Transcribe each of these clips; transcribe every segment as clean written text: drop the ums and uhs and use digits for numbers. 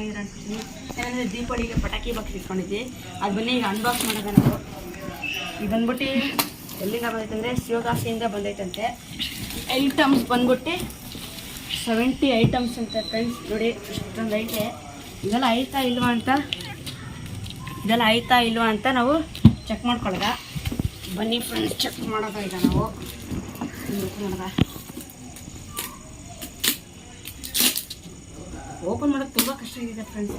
ಚೆನ್ನಾಗಿದೆ ಅನ್ಕೊತೀನಿ. ಯಾಕಂದರೆ ದೀಪಾವಳಿಗೆ ಪಟಾಕಿ ಬಾಕ್ಸ್ ಇಟ್ಕೊಂಡಿದ್ದೆ, ಅದು ಬನ್ನಿ ಈಗ ಅನ್ಬಾಕ್ಸ್ ಮಾಡೋದ ನಾವು. ಇದು ಬಂದ್ಬಿಟ್ಟು ಎಲ್ಲಿಂದ ಬಂದೈತೆ ಅಂದರೆ ಶಿವಕಾಶಿಯಿಂದ ಬಂದೈತಂತೆ. ಐಟಮ್ಸ್ ಬಂದ್ಬಿಟ್ಟು 70 ಐಟಮ್ಸ್ ಅಂತ ಫ್ರೆಂಡ್ಸ್. ನೋಡಿ ಇಷ್ಟೊಂದು ಐತೆ. ಇದೆಲ್ಲ ಆಯ್ತಾ ಇಲ್ವಾ ಅಂತ ನಾವು ಚೆಕ್ ಮಾಡ್ಕೊಳ್ಳೋದ. ಬನ್ನಿ ಫ್ರೆಂಡ್ಸ್ ಚೆಕ್ ಮಾಡೋದ ಈಗ ನಾವು. ಓಪನ್ ಮಾಡೋದು ತುಂಬ ಕಷ್ಟ ಆಗಿದೆ ಫ್ರೆಂಡ್ಸ್.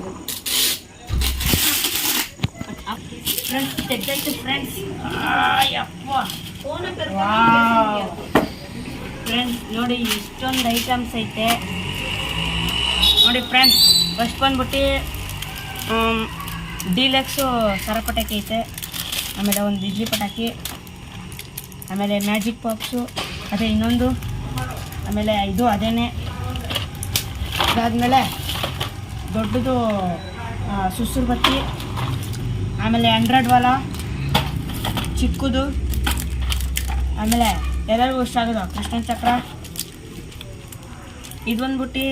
ತೆಗ್ದೈತೆ ಫ್ರೆಂಡ್ಸ್. ಫ್ರೆಂಡ್ಸ್ ನೋಡಿ ಇಷ್ಟೊಂದು ಐಟಮ್ಸ್ ಐತೆ ನೋಡಿ ಫ್ರೆಂಡ್ಸ್. ಫಸ್ಟ್ ಬಂದ್ಬಿಟ್ಟು ಡೀಲಕ್ಸು ಸರ ಪಟಾಕಿ ಐತೆ, ಆಮೇಲೆ ಒಂದು ಬಿಜ್ಲಿ ಪಟಾಕಿ, ಆಮೇಲೆ ಮ್ಯಾಜಿಕ್ ಬಾಕ್ಸು ಅದೇ ಇನ್ನೊಂದು, ಆಮೇಲೆ ಇದು ಅದೇನೆ. ಅದಾದಮೇಲೆ ದೊಡ್ಡದು ಸುಸುರು ಬತ್ತಿ, ಆಮೇಲೆ 100 ವಾಲ ಚಿಕ್ಕದು, ಆಮೇಲೆ ಎಲ್ಲರಿಗೂ ಇಷ್ಟ ಆಗೋದು ಕೃಷ್ಣ ಚಕ್ರ. ಇದು ಬಂದ್ಬಿಟ್ಟು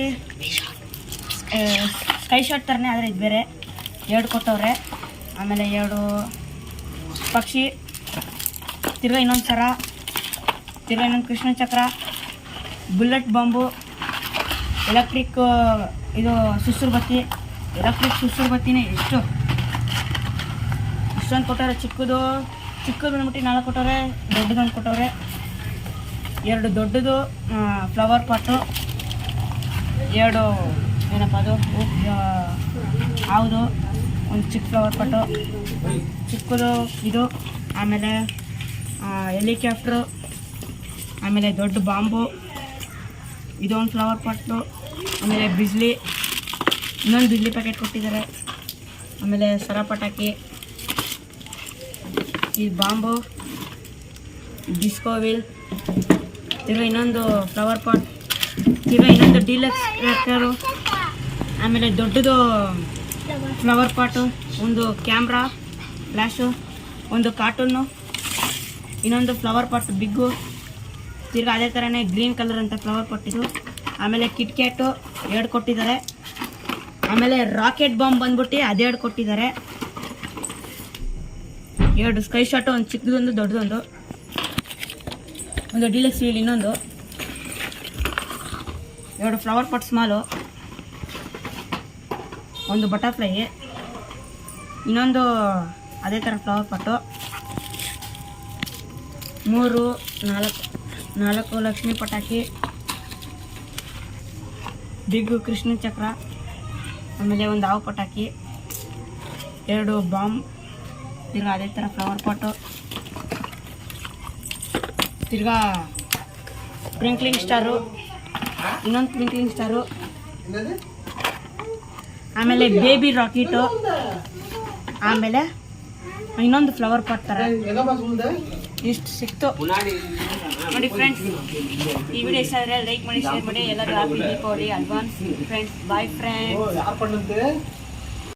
ಸ್ಕೈ ಶಾಟ್ ಥರನೇ, ಆದರೆ ಇದು ಬೇರೆ 2 ಕೊಟ್ಟವ್ರೆ. ಆಮೇಲೆ 2 ಪಕ್ಷಿ, ತಿರ್ಗಾ ಇನ್ನೊಂದು ಸರ, ತಿರ್ಗಾ ಇನ್ನೊಂದು ಕೃಷ್ಣ ಚಕ್ರ, ಬುಲೆಟ್ ಬಾಂಬು, ಎಲೆಕ್ಟ್ರಿಕ್ ಇದು ಸುಸುರು ಬತ್ತಿ, ಎಲೆಕ್ಟ್ರಿಕ್ ಸುಸುರು ಬತ್ತಿನೇ ಇಷ್ಟೊಂದು ಕೊಟ್ಟವ್ರೆ. ಚಿಕ್ಕದು ಬಂದ್ಬಿಟ್ಟು 4 ಕೊಟ್ಟವ್ರೆ, ದೊಡ್ಡದೊಂದು ಕೊಟ್ಟವ್ರೆ. 2 ದೊಡ್ಡದು ಫ್ಲವರ್ ಪಾಟು, 2 ಏನಪ್ಪ ಅದು ಹೌದು ಒಂದು ಚಿಕ್ಕ ಫ್ಲವರ್ ಪಾಟು ಚಿಕ್ಕದು ಇದು, ಆಮೇಲೆ ಹೆಲಿಕಾಪ್ಟ್ರು, ಆಮೇಲೆ ದೊಡ್ಡ ಬಾಂಬು, ಇದೊಂದು ಫ್ಲವರ್ ಪಾಟು, ಆಮೇಲೆ ಬಿಜ್ಲಿ, ಇನ್ನೊಂದು ಬಿಜ್ಲಿ ಪ್ಯಾಕೆಟ್ ಕೊಟ್ಟಿದ್ದಾರೆ, ಆಮೇಲೆ ಸರ ಪಟಾಕಿ, ಈ ಬಾಂಬು, ಡಿಸ್ಕೋ ವೀಲ್, ತಿರ್ಗಾ ಇನ್ನೊಂದು ಫ್ಲವರ್ ಪಾಟ್, ತಿರ್ಗಾ ಇನ್ನೊಂದು ಡೀಲಕ್ಸ್ ಕ್ರ್ಯಾಕರು, ಆಮೇಲೆ ದೊಡ್ಡದು ಫ್ಲವರ್ ಪಾಟು, ಒಂದು ಕ್ಯಾಮ್ರಾ ಫ್ಲ್ಯಾಶು, ಒಂದು ಕಾರ್ಟೂನು, ಇನ್ನೊಂದು ಫ್ಲವರ್ ಪಾಟ್ ಬಿಗ್ಗು, ತಿರ್ಗಾ ಅದೇ ಥರನೇ ಗ್ರೀನ್ ಕಲರ್ ಅಂತ ಫ್ಲವರ್ ಪಾಟ್ ಇದು. ಆಮೇಲೆ ಕಿಟ್ಕ್ಯಾಟು 2 ಕೊಟ್ಟಿದ್ದಾರೆ. ಆಮೇಲೆ ರಾಕೆಟ್ ಬಾಂಬ್ ಬಂದ್ಬಿಟ್ಟು ಅದು 2 ಕೊಟ್ಟಿದ್ದಾರೆ. 2 ಸ್ಕೈ ಶಾಟು, ಒಂದು ಚಿಕ್ಕದೊಂದು ದೊಡ್ಡದೊಂದು, ಒಂದು ಡೀಲಕ್ಸ್ ವೀಲ್ ಇನ್ನೊಂದು, 2 ಫ್ಲವರ್ ಪಾಟ್ ಸ್ಮಾಲು, ಒಂದು ಬಟರ್ಫ್ಲೈ, ಇನ್ನೊಂದು ಅದೇ ಥರ ಫ್ಲವರ್ ಪಾಟು, 4 ಲಕ್ಷ್ಮಿ ಪಟಾಕಿ, ಬಿಗ್ ಕೃಷ್ಣ ಚಕ್ರ, ಆಮೇಲೆ ಒಂದು ಹಾವು ಪಟಾಕಿ, 2 ಬಾಂಬ್, ತಿರ್ಗಾ ಅದೇ ಥರ ಫ್ಲವರ್ ಪಾಟು, ತಿರ್ಗಾ ಸ್ಪ್ರಿಂಕ್ಲಿಂಗ್ ಸ್ಟಾರು, ಇನ್ನೊಂದು ಸ್ಪ್ರಿಂಕ್ಲಿಂಗ್ ಸ್ಟಾರು, ಆಮೇಲೆ ಬೇಬಿ ರಾಕೆಟು, ಆಮೇಲೆ ಇನ್ನೊಂದು ಫ್ಲವರ್ ಪಾಟ್ ಥರ ಇಷ್ಟು ಸಿಕ್ತು ನೋಡಿ ಫ್ರೆಂಡ್ಸ್. ಈ ವಿಡಿಯೋ ಇಷ್ಟ ಆದರೆ ಲೈಕ್ ಮಾಡಿ, ಶೇರ್ ಮಾಡಿ. ಎಲ್ಲರೂ happy Deepavali advance friends. Bye friends.